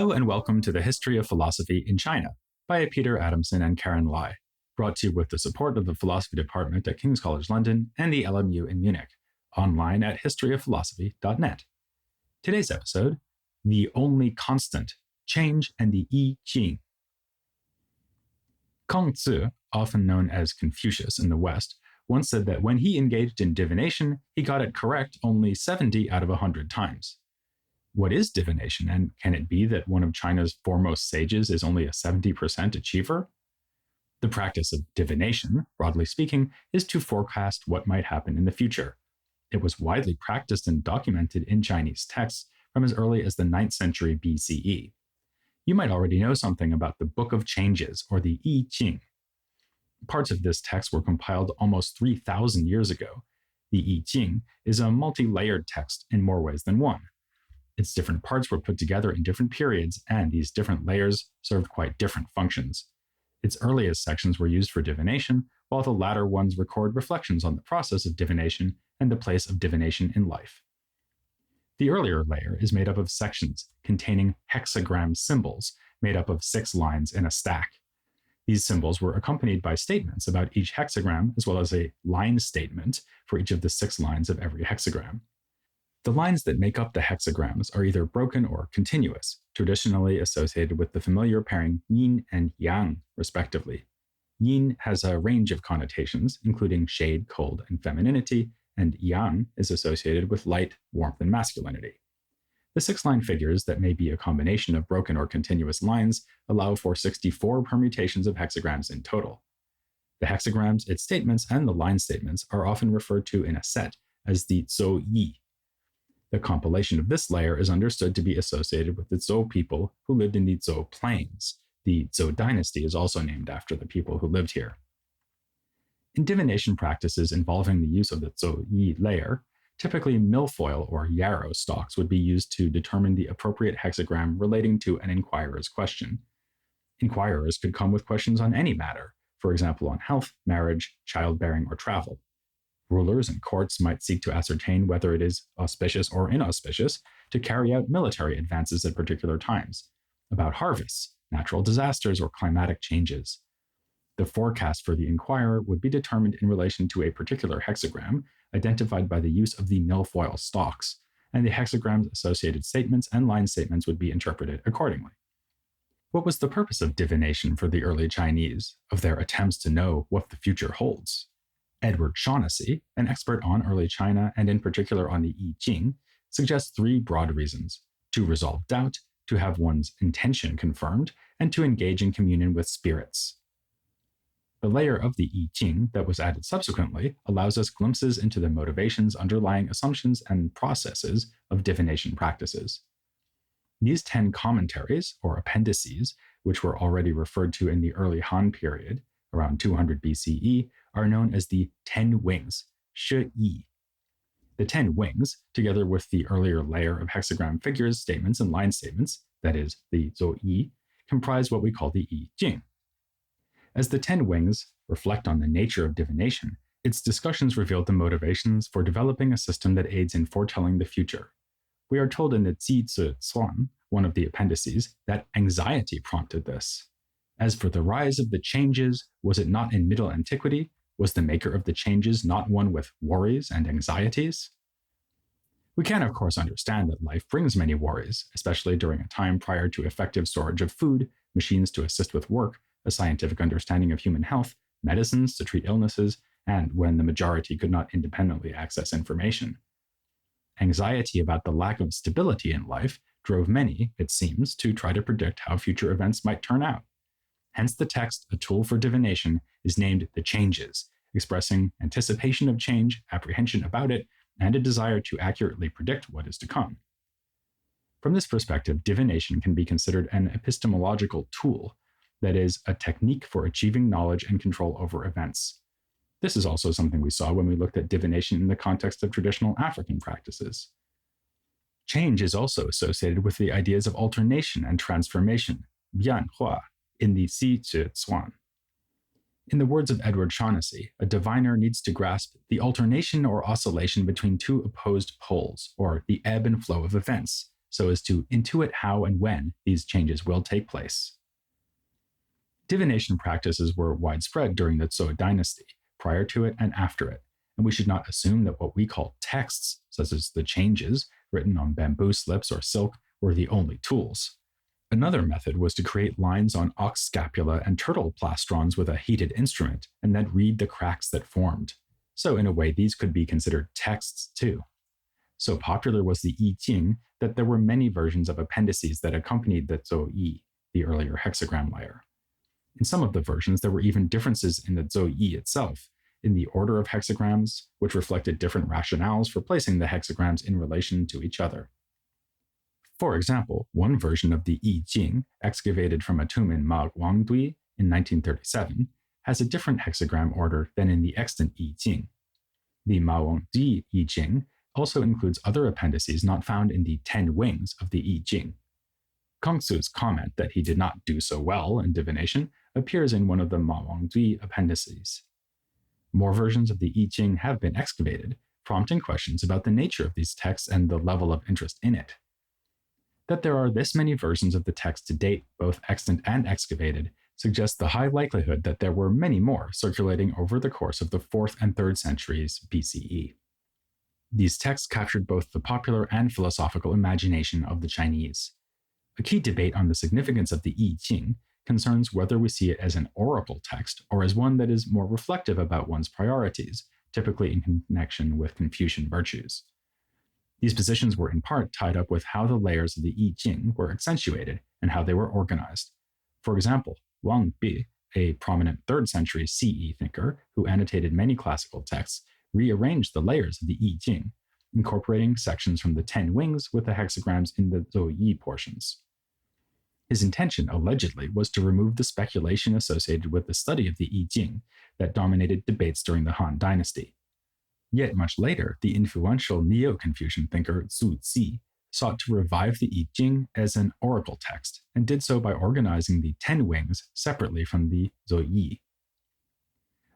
Hello and welcome to the History of Philosophy in China by Peter Adamson and Karen Lai, brought to you with the support of the Philosophy Department at King's College London and the LMU in Munich, online at historyofphilosophy.net. Today's episode, The Only Constant, Change and the I Ching. Kongzi, often known as Confucius in the West, once said that when he engaged in divination, he got it correct only 70 out of 100 times. What is divination, and can it be that one of China's foremost sages is only a 70% achiever? The practice of divination, broadly speaking, is to forecast what might happen in the future. It was widely practiced and documented in Chinese texts from as early as the 9th century BCE. You might already know something about the Book of Changes, or the I Ching. Parts of this text were compiled almost 3,000 years ago. The I Ching is a multi-layered text in more ways than one. Its different parts were put together in different periods, and these different layers served quite different functions. Its earliest sections were used for divination, while the latter ones record reflections on the process of divination and the place of divination in life. The earlier layer is made up of sections containing hexagram symbols, made up of 6 lines in a stack. These symbols were accompanied by statements about each hexagram, as well as a line statement for each of the 6 lines of every hexagram. The lines that make up the hexagrams are either broken or continuous, traditionally associated with the familiar pairing yin and yang, respectively. Yin has a range of connotations, including shade, cold, and femininity, and yang is associated with light, warmth, and masculinity. The 6-line figures that may be a combination of broken or continuous lines allow for 64 permutations of hexagrams in total. The hexagrams, its statements, and the line statements are often referred to in a set as the Zhou Yi. The compilation of this layer is understood to be associated with the Zhou people who lived in the Zhou Plains. The Zhou dynasty is also named after the people who lived here. In divination practices involving the use of the Zhou Yi layer, typically milfoil or yarrow stalks would be used to determine the appropriate hexagram relating to an inquirer's question. Inquirers could come with questions on any matter, for example on health, marriage, childbearing, or travel. Rulers and courts might seek to ascertain whether it is auspicious or inauspicious to carry out military advances at particular times, about harvests, natural disasters, or climatic changes. The forecast for the inquirer would be determined in relation to a particular hexagram, identified by the use of the milfoil stalks, and the hexagram's associated statements and line statements would be interpreted accordingly. What was the purpose of divination for the early Chinese, of their attempts to know what the future holds? Edward Shaughnessy, an expert on early China and in particular on the I Ching, suggests 3 broad reasons: to resolve doubt, to have one's intention confirmed, and to engage in communion with spirits. The layer of the I Ching that was added subsequently allows us glimpses into the motivations underlying assumptions and processes of divination practices. These 10 commentaries, or appendices, which were already referred to in the early Han period, around 200 BCE, are known as the 10 wings, Shi Yi. The 10 wings, together with the earlier layer of hexagram figures, statements, and line statements, that is, the Zhou Yi, comprise what we call the I Ching. As the 10 wings reflect on the nature of divination, its discussions revealed the motivations for developing a system that aids in foretelling the future. We are told in the Ji Zi Cuan, one of the appendices, that anxiety prompted this. As for the rise of the changes, was it not in Middle Antiquity? Was the maker of the changes not one with worries and anxieties? We can, of course, understand that life brings many worries, especially during a time prior to effective storage of food, machines to assist with work, a scientific understanding of human health, medicines to treat illnesses, and when the majority could not independently access information. Anxiety about the lack of stability in life drove many, it seems, to try to predict how future events might turn out. Hence the text, a tool for divination, is named The Changes, expressing anticipation of change, apprehension about it, and a desire to accurately predict what is to come. From this perspective, divination can be considered an epistemological tool, that is, a technique for achieving knowledge and control over events. This is also something we saw when we looked at divination in the context of traditional African practices. Change is also associated with the ideas of alternation and transformation, bianhua, in the Ji Zi Cuan. In the words of Edward Shaughnessy, a diviner needs to grasp the alternation or oscillation between 2 opposed poles, or the ebb and flow of events, so as to intuit how and when these changes will take place. Divination practices were widespread during the Zhou dynasty, prior to it and after it, and we should not assume that what we call texts, such as the changes written on bamboo slips or silk, were the only tools. Another method was to create lines on ox scapula and turtle plastrons with a heated instrument, and then read the cracks that formed. So in a way, these could be considered texts too. So popular was the I Jing that there were many versions of appendices that accompanied the Zhou Yi, the earlier hexagram layer. In some of the versions, there were even differences in the Zhou Yi itself, in the order of hexagrams, which reflected different rationales for placing the hexagrams in relation to each other. For example, one version of the I Jing, excavated from a tomb in Ma Guangdui in 1937, has a different hexagram order than in the extant I Jing. The Ma Guangdui I Jing also includes other appendices not found in the 10 wings of the I Jing. Kongsu's comment that he did not do so well in divination appears in one of the Ma Guangdui appendices. More versions of the I Jing have been excavated, prompting questions about the nature of these texts and the level of interest in it. That there are this many versions of the text to date, both extant and excavated, suggests the high likelihood that there were many more circulating over the course of the 4th and 3rd centuries BCE. These texts captured both the popular and philosophical imagination of the Chinese. A key debate on the significance of the I Jing concerns whether we see it as an oracle text or as one that is more reflective about one's priorities, typically in connection with Confucian virtues. These positions were in part tied up with how the layers of the I Jing were accentuated and how they were organized. For example, Wang Bi, a prominent 3rd century CE thinker who annotated many classical texts, rearranged the layers of the I Jing, incorporating sections from the 10 wings with the hexagrams in the Zhou Yi portions. His intention, allegedly, was to remove the speculation associated with the study of the I Jing that dominated debates during the Han Dynasty. Yet much later, the influential Neo-Confucian thinker Zhu Zi sought to revive the I Jing as an oracle text, and did so by organizing the 10 wings separately from the Zhou Yi.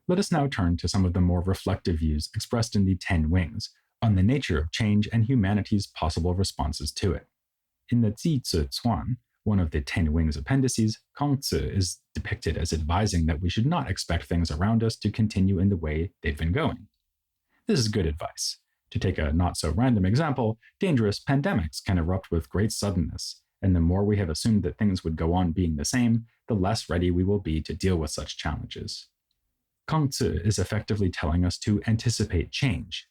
Let us now turn to some of the more reflective views expressed in the 10 wings on the nature of change and humanity's possible responses to it. In the Zi Zi Cuan, one of the 10 wings appendices, Kongzi is depicted as advising that we should not expect things around us to continue in the way they've been going. This is good advice. To take a not-so-random example, dangerous pandemics can erupt with great suddenness, and the more we have assumed that things would go on being the same, the less ready we will be to deal with such challenges. Kongzi is effectively telling us to anticipate change.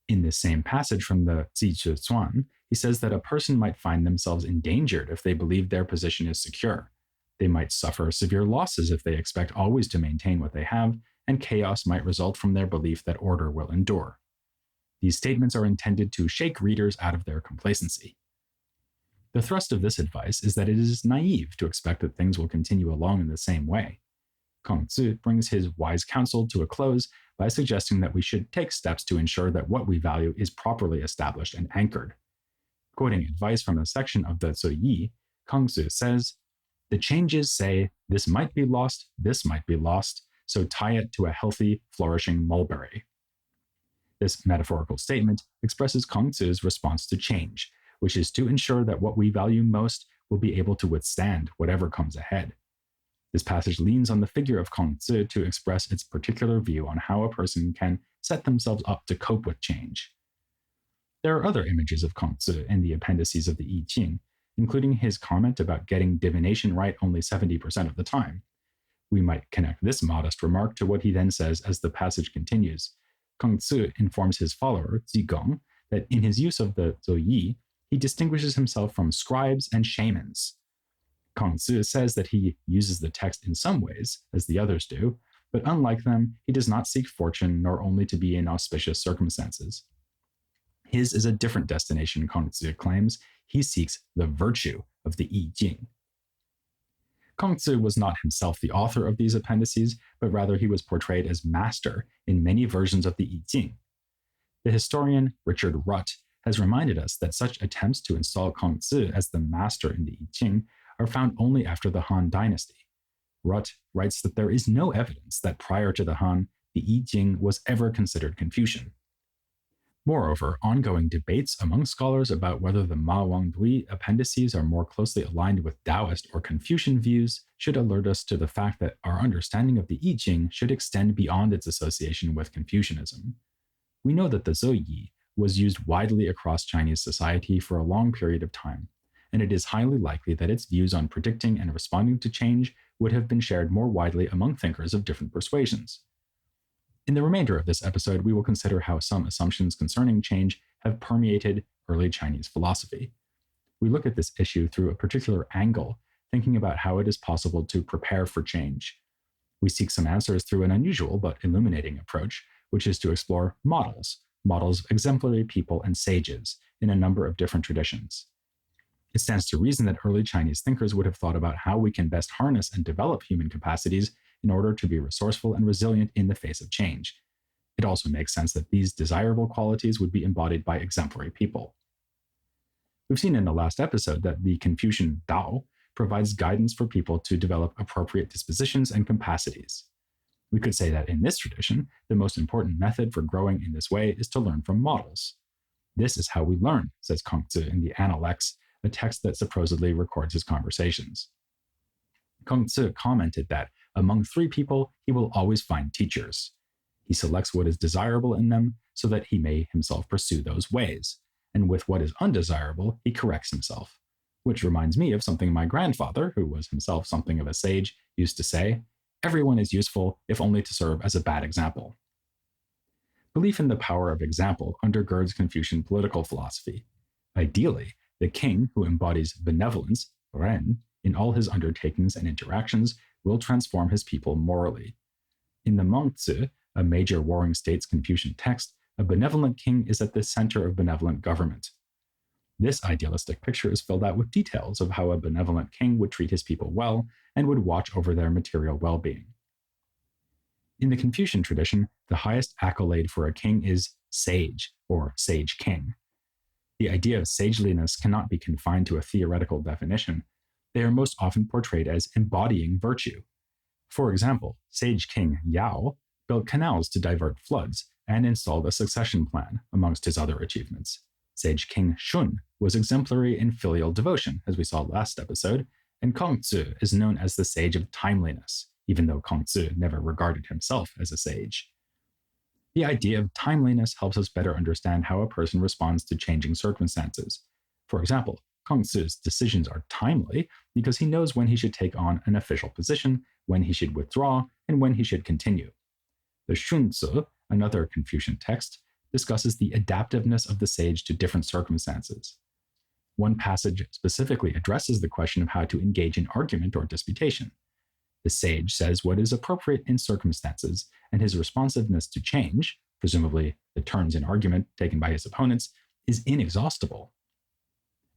In this same passage from the Zi Zi Cuan, he says that a person might find themselves endangered if they believe their position is secure. They might suffer severe losses if they expect always to maintain what they have, and chaos might result from their belief that order will endure. These statements are intended to shake readers out of their complacency. The thrust of this advice is that it is naive to expect that things will continue along in the same way. Kongzi brings his wise counsel to a close by suggesting that we should take steps to ensure that what we value is properly established and anchored. Quoting advice from a section of the Zhou Yi, Kongzi says, "The changes say, this might be lost, so tie it to a healthy, flourishing mulberry." This metaphorical statement expresses Kongzi's response to change, which is to ensure that what we value most will be able to withstand whatever comes ahead. This passage leans on the figure of Kongzi to express its particular view on how a person can set themselves up to cope with change. There are other images of Kongzi in the appendices of the I Jing, including his comment about getting divination right only 70% of the time. We might connect this modest remark to what he then says as the passage continues. Kongzi informs his follower, Zigong, that in his use of the Zhou Yi, he distinguishes himself from scribes and shamans. Kongzi says that he uses the text in some ways, as the others do, but unlike them, he does not seek fortune nor only to be in auspicious circumstances. His is a different destination, Kongzi claims. He seeks the virtue of the I Jing. Kongzi was not himself the author of these appendices, but rather he was portrayed as master in many versions of the I Jing. The historian Richard Rutt has reminded us that such attempts to install Kongzi as the master in the I Jing are found only after the Han Dynasty. Rutt writes that there is no evidence that prior to the Han, the I Jing was ever considered Confucian. Moreover, ongoing debates among scholars about whether the Ma Wangdui appendices are more closely aligned with Daoist or Confucian views should alert us to the fact that our understanding of the I Ching should extend beyond its association with Confucianism. We know that the Zuyi was used widely across Chinese society for a long period of time, and it is highly likely that its views on predicting and responding to change would have been shared more widely among thinkers of different persuasions. In the remainder of this episode, we will consider how some assumptions concerning change have permeated early Chinese philosophy. We look at this issue through a particular angle, thinking about how it is possible to prepare for change. We seek some answers through an unusual but illuminating approach, which is to explore models of exemplary people and sages in a number of different traditions. It stands to reason that early Chinese thinkers would have thought about how we can best harness and develop human capacities in order to be resourceful and resilient in the face of change. It also makes sense that these desirable qualities would be embodied by exemplary people. We've seen in the last episode that the Confucian Dao provides guidance for people to develop appropriate dispositions and capacities. We could say that in this tradition, the most important method for growing in this way is to learn from models. This is how we learn, says Kongzi in the Analects, a text that supposedly records his conversations. Kongzi commented that among three people, he will always find teachers. He selects what is desirable in them so that he may himself pursue those ways, and with what is undesirable, he corrects himself. Which reminds me of something my grandfather, who was himself something of a sage, used to say, "Everyone is useful, if only to serve as a bad example." Belief in the power of example undergirds Confucian political philosophy. Ideally, the king who embodies benevolence, Ren, in all his undertakings and interactions will transform his people morally. In the Mengzi, a major Warring States Confucian text, a benevolent king is at the center of benevolent government. This idealistic picture is filled out with details of how a benevolent king would treat his people well and would watch over their material well-being. In the Confucian tradition, the highest accolade for a king is sage, or sage king. The idea of sageliness cannot be confined to a theoretical definition. They are most often portrayed as embodying virtue. For example, Sage King Yao built canals to divert floods and installed a succession plan, amongst his other achievements. Sage King Shun was exemplary in filial devotion, as we saw last episode, and Kongzi is known as the sage of timeliness, even though Kongzi never regarded himself as a sage. The idea of timeliness helps us better understand how a person responds to changing circumstances. For example, Kongzi's decisions are timely because he knows when he should take on an official position, when he should withdraw, and when he should continue. The Shunzi, another Confucian text, discusses the adaptiveness of the sage to different circumstances. One passage specifically addresses the question of how to engage in argument or disputation. The sage says what is appropriate in circumstances, and his responsiveness to change, presumably the turns in argument taken by his opponents, is inexhaustible.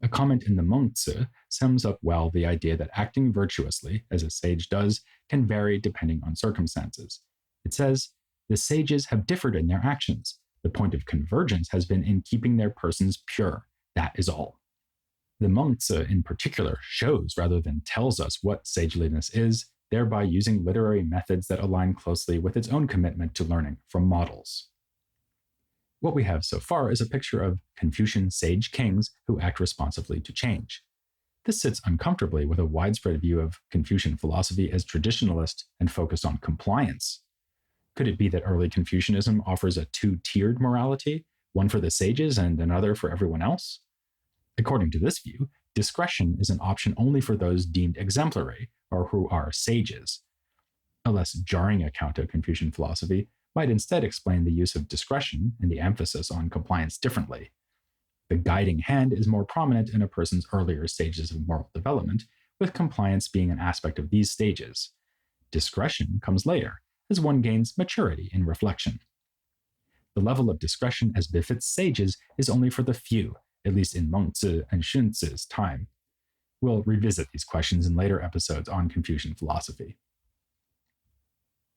A comment in the Mengzi sums up well the idea that acting virtuously, as a sage does, can vary depending on circumstances. It says, "The sages have differed in their actions. The point of convergence has been in keeping their persons pure. That is all." The Mengzi in particular shows rather than tells us what sageliness is, thereby using literary methods that align closely with its own commitment to learning from models. What we have so far is a picture of Confucian sage kings who act responsively to change. This sits uncomfortably with a widespread view of Confucian philosophy as traditionalist and focused on compliance. Could it be that early Confucianism offers a two-tiered morality, one for the sages and another for everyone else? According to this view, discretion is an option only for those deemed exemplary, or who are sages. A less jarring account of Confucian philosophy might instead explain the use of discretion and the emphasis on compliance differently. The guiding hand is more prominent in a person's earlier stages of moral development, with compliance being an aspect of these stages. Discretion comes later, as one gains maturity in reflection. The level of discretion as befits sages is only for the few, at least in Mengzi and Shunzi's time. We'll revisit these questions in later episodes on Confucian philosophy.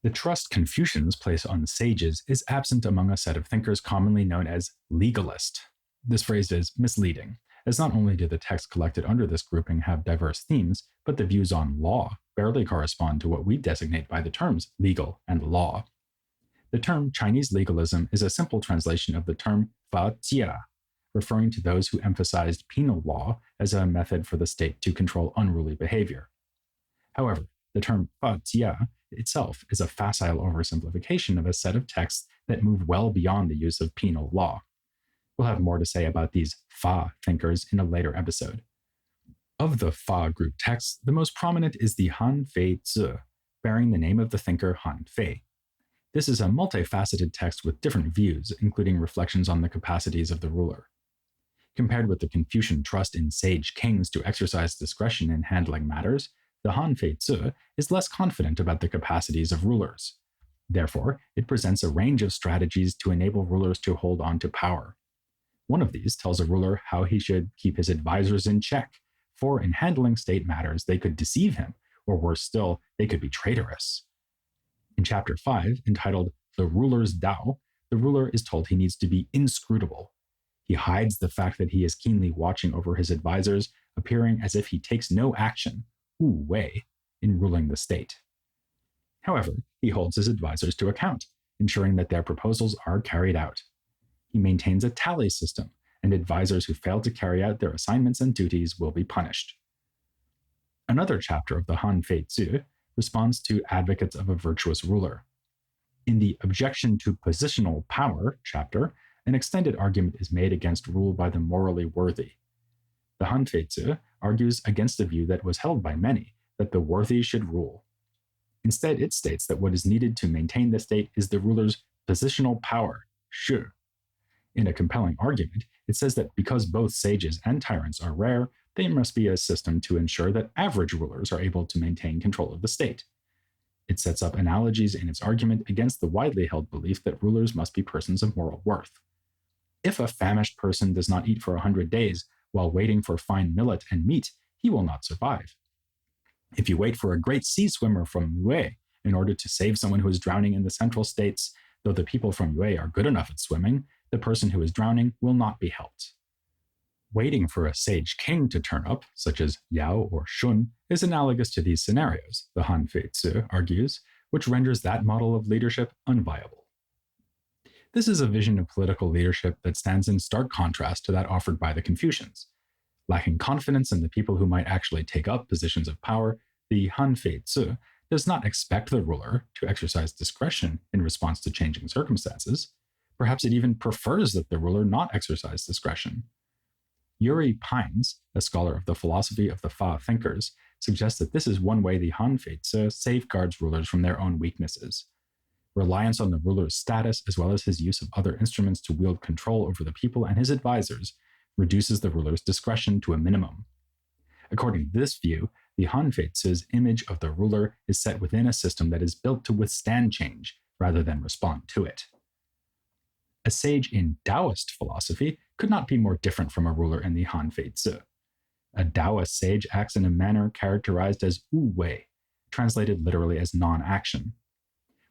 The trust Confucians place on sages is absent among a set of thinkers commonly known as legalist. This phrase is misleading, as not only do the texts collected under this grouping have diverse themes, but the views on law barely correspond to what we designate by the terms legal and law. The term Chinese legalism is a simple translation of the term fa jia, referring to those who emphasized penal law as a method for the state to control unruly behavior. However, the term fa jia itself is a facile oversimplification of a set of texts that move well beyond the use of penal law. We'll have more to say about these fa thinkers in a later episode. Of the fa group texts, the most prominent is the Han Fei Zi, bearing the name of the thinker Han Fei. This is a multifaceted text with different views, including reflections on the capacities of the ruler. Compared with the Confucian trust in sage kings to exercise discretion in handling matters, the Han Fei Zi is less confident about the capacities of rulers. Therefore, it presents a range of strategies to enable rulers to hold on to power. One of these tells a ruler how he should keep his advisors in check, for in handling state matters they could deceive him, or worse still, they could be traitorous. In Chapter 5, entitled The Ruler's Dao, the ruler is told he needs to be inscrutable. He hides the fact that he is keenly watching over his advisors, appearing as if he takes no action, wu wei, in ruling the state. However, he holds his advisors to account, ensuring that their proposals are carried out. He maintains a tally system, and advisors who fail to carry out their assignments and duties will be punished. Another chapter of the Han Fei Zi responds to advocates of a virtuous ruler. In the Objection to Positional Power chapter, an extended argument is made against rule by the morally worthy. The Han Fei Zi argues against the view that was held by many, that the worthy should rule. Instead, it states that what is needed to maintain the state is the ruler's positional power, shi. In a compelling argument, it says that because both sages and tyrants are rare, there must be a system to ensure that average rulers are able to maintain control of the state. It sets up analogies in its argument against the widely held belief that rulers must be persons of moral worth. If a famished person does not eat for 100 days while waiting for fine millet and meat, he will not survive. If you wait for a great sea swimmer from Yue in order to save someone who is drowning in the central states, though the people from Yue are good enough at swimming, the person who is drowning will not be helped. Waiting for a sage king to turn up, such as Yao or Shun, is analogous to these scenarios, the Han Fei Zi argues, which renders that model of leadership unviable. This is a vision of political leadership that stands in stark contrast to that offered by the Confucians. Lacking confidence in the people who might actually take up positions of power, the Han Fei Zi does not expect the ruler to exercise discretion in response to changing circumstances. Perhaps it even prefers that the ruler not exercise discretion. Yuri Pines, a scholar of the philosophy of the Fa thinkers, suggests that this is one way the Han Fei Zi safeguards rulers from their own weaknesses. Reliance on the ruler's status, as well as his use of other instruments to wield control over the people and his advisors, reduces the ruler's discretion to a minimum. According to this view, the Han Fei Zi's image of the ruler is set within a system that is built to withstand change rather than respond to it. A sage in Daoist philosophy could not be more different from a ruler in the Han Fei Zi. A Daoist sage acts in a manner characterized as wu wei, translated literally as non-action.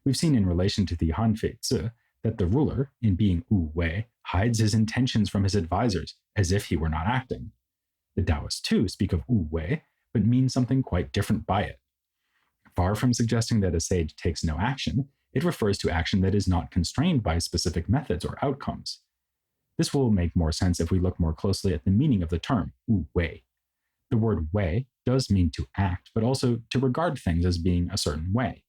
We've seen in relation to the Han Fei Zi that the ruler, in being wu wei, hides his intentions from his advisors as if he were not acting. The Daoists too speak of wu wei, but mean something quite different by it. Far from suggesting that a sage takes no action, it refers to action that is not constrained by specific methods or outcomes. This will make more sense if we look more closely at the meaning of the term wu wei. The word wei does mean to act, but also to regard things as being a certain way.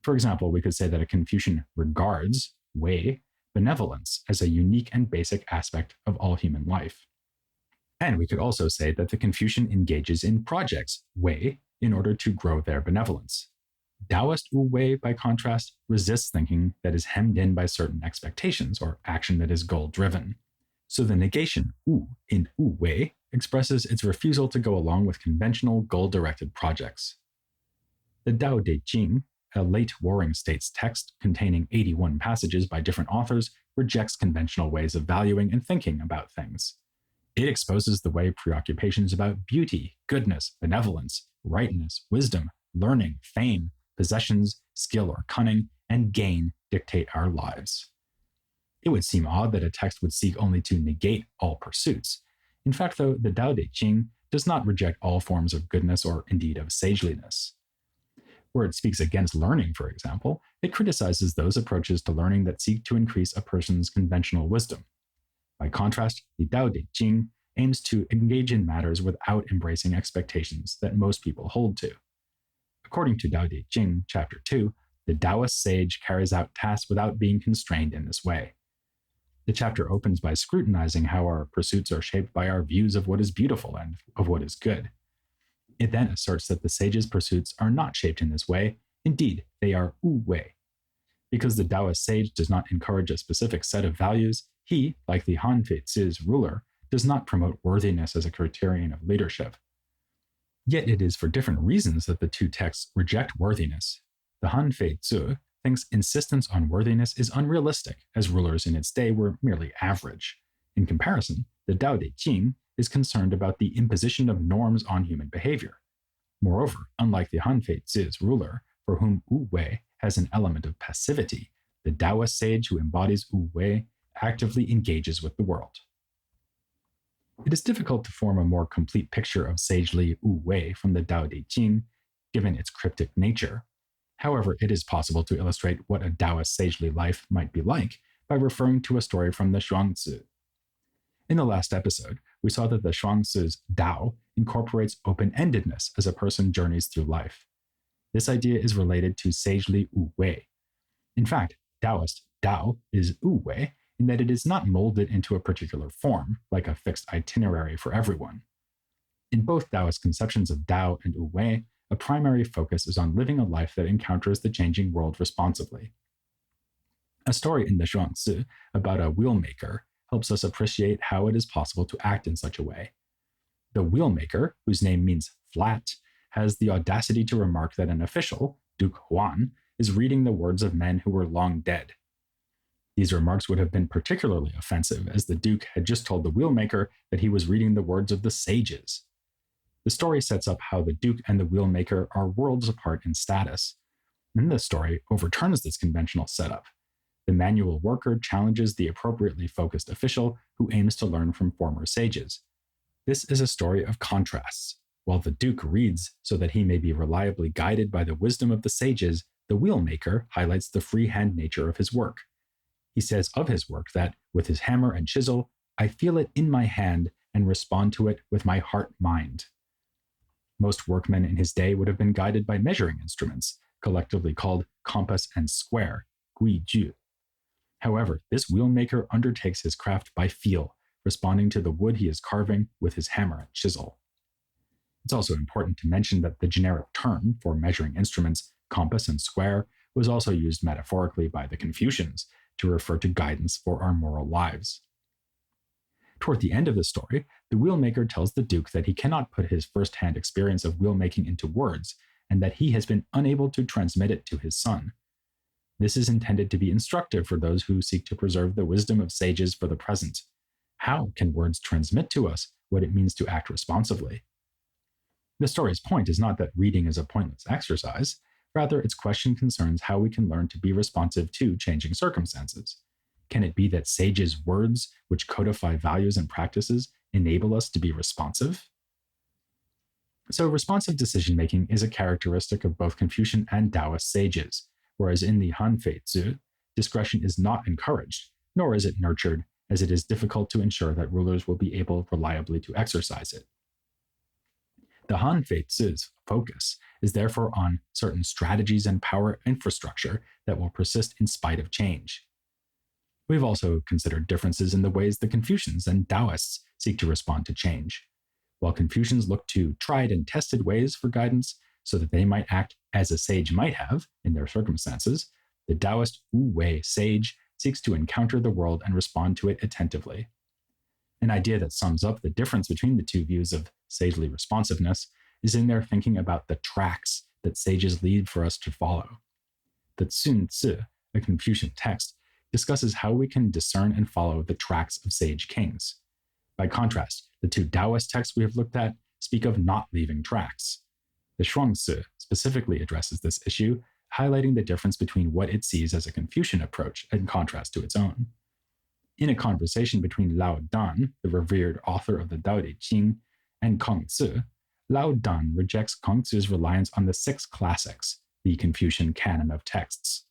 For example, we could say that a Confucian regards, wei, benevolence as a unique and basic aspect of all human life. And we could also say that the Confucian engages in projects, wei, in order to grow their benevolence. Daoist wu wei, by contrast, resists thinking that is hemmed in by certain expectations or action that is goal-driven. So the negation wu in wu wei expresses its refusal to go along with conventional goal-directed projects. The Dao de Jing, a late Warring States text containing 81 passages by different authors, rejects conventional ways of valuing and thinking about things. It exposes the way preoccupations about beauty, goodness, benevolence, rightness, wisdom, learning, fame, possessions, skill or cunning, and gain dictate our lives. It would seem odd that a text would seek only to negate all pursuits. In fact, though, the Dao de Jing does not reject all forms of goodness or indeed of sageliness. Where it speaks against learning, for example, it criticizes those approaches to learning that seek to increase a person's conventional wisdom. By contrast, the Dao De Jing aims to engage in matters without embracing expectations that most people hold to. According to Dao De Jing, Chapter 2, the Taoist sage carries out tasks without being constrained in this way. The chapter opens by scrutinizing how our pursuits are shaped by our views of what is beautiful and of what is good. It then asserts that the sage's pursuits are not shaped in this way. Indeed, they are wu wei. Because the Taoist sage does not encourage a specific set of values, he, like the Han Fei Zi's ruler, does not promote worthiness as a criterion of leadership. Yet it is for different reasons that the two texts reject worthiness. The Han Fei Zi thinks insistence on worthiness is unrealistic, as rulers in its day were merely average. In comparison, the Dao De Jing is concerned about the imposition of norms on human behavior. Moreover, unlike the Han Fei Zi's ruler, for whom wu wei has an element of passivity, the Taoist sage who embodies wu wei actively engages with the world. It is difficult to form a more complete picture of sagely wu wei from the Dao De Jing, given its cryptic nature. However, it is possible to illustrate what a Taoist sagely life might be like by referring to a story from the Shuangzi. In the last episode, we saw that the Shuangzi's Dao incorporates open-endedness as a person journeys through life. This idea is related to sagely wu wei. In fact, Taoist Dao is wu wei in that it is not molded into a particular form, like a fixed itinerary for everyone. In both Taoist conceptions of Dao and wu wei, a primary focus is on living a life that encounters the changing world responsibly. A story in the Shuangzi about a wheelmaker helps us appreciate how it is possible to act in such a way. The wheelmaker, whose name means flat, has the audacity to remark that an official, Duke Huan, is reading the words of men who were long dead. These remarks would have been particularly offensive, as the Duke had just told the wheelmaker that he was reading the words of the sages. The story sets up how the Duke and the wheelmaker are worlds apart in status. And the story overturns this conventional setup. The manual worker challenges the appropriately focused official who aims to learn from former sages. This is a story of contrasts. While the Duke reads so that he may be reliably guided by the wisdom of the sages, the wheelmaker highlights the freehand nature of his work. He says of his work that, with his hammer and chisel, I feel it in my hand and respond to it with my heart-mind. Most workmen in his day would have been guided by measuring instruments, collectively called compass and square, guiju. However, this wheelmaker undertakes his craft by feel, responding to the wood he is carving with his hammer and chisel. It's also important to mention that the generic term for measuring instruments, compass and square, was also used metaphorically by the Confucians to refer to guidance for our moral lives. Toward the end of the story, the wheelmaker tells the Duke that he cannot put his first-hand experience of wheelmaking into words, and that he has been unable to transmit it to his son. This is intended to be instructive for those who seek to preserve the wisdom of sages for the present. How can words transmit to us what it means to act responsibly? The story's point is not that reading is a pointless exercise. Rather, its question concerns how we can learn to be responsive to changing circumstances. Can it be that sages' words, which codify values and practices, enable us to be responsive? So, responsive decision-making is a characteristic of both Confucian and Taoist sages, whereas in the Han Fei Zi, discretion is not encouraged, nor is it nurtured, as it is difficult to ensure that rulers will be able reliably to exercise it. The Han Fei Zi's focus is therefore on certain strategies and power infrastructure that will persist in spite of change. We've also considered differences in the ways the Confucians and Daoists seek to respond to change. While Confucians look to tried and tested ways for guidance so that they might act as a sage might have in their circumstances, the Taoist wu wei sage seeks to encounter the world and respond to it attentively. An idea that sums up the difference between the two views of sagely responsiveness is in their thinking about the tracks that sages leave for us to follow. The Sun Tzu, a Confucian text, discusses how we can discern and follow the tracks of sage kings. By contrast, the two Taoist texts we have looked at speak of not leaving tracks. The Shuangzi specifically addresses this issue, highlighting the difference between what it sees as a Confucian approach in contrast to its own. In a conversation between Lao Dan, the revered author of the Dao De Jing, and Kongzi, Lao Dan rejects Kongzi's reliance on the six classics, the Confucian canon of texts.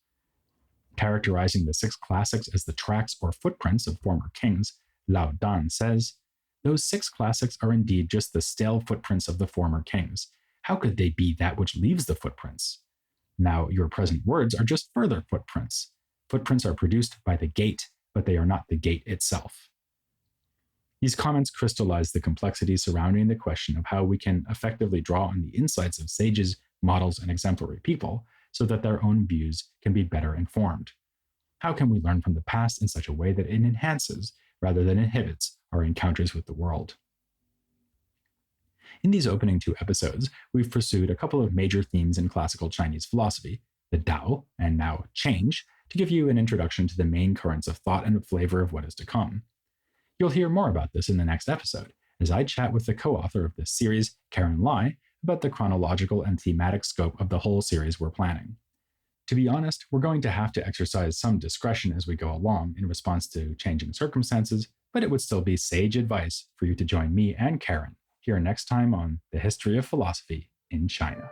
Characterizing the 6 classics as the tracks or footprints of former kings, Lao Dan says, "Those 6 classics are indeed just the stale footprints of the former kings. How could they be that which leaves the footprints? Now your present words are just further footprints. Footprints are produced by the gate, but they are not the gate itself." These comments crystallize the complexity surrounding the question of how we can effectively draw on the insights of sages, models, and exemplary people so that their own views can be better informed. How can we learn from the past in such a way that it enhances rather than inhibits our encounters with the world? In these opening 2 episodes, we've pursued a couple of major themes in classical Chinese philosophy, the Tao and now change, to give you an introduction to the main currents of thought and a flavor of what is to come. You'll hear more about this in the next episode, as I chat with the co-author of this series, Karen Lai, about the chronological and thematic scope of the whole series we're planning. To be honest, we're going to have to exercise some discretion as we go along in response to changing circumstances, but it would still be sage advice for you to join me and Karen here next time on The History of Philosophy in China.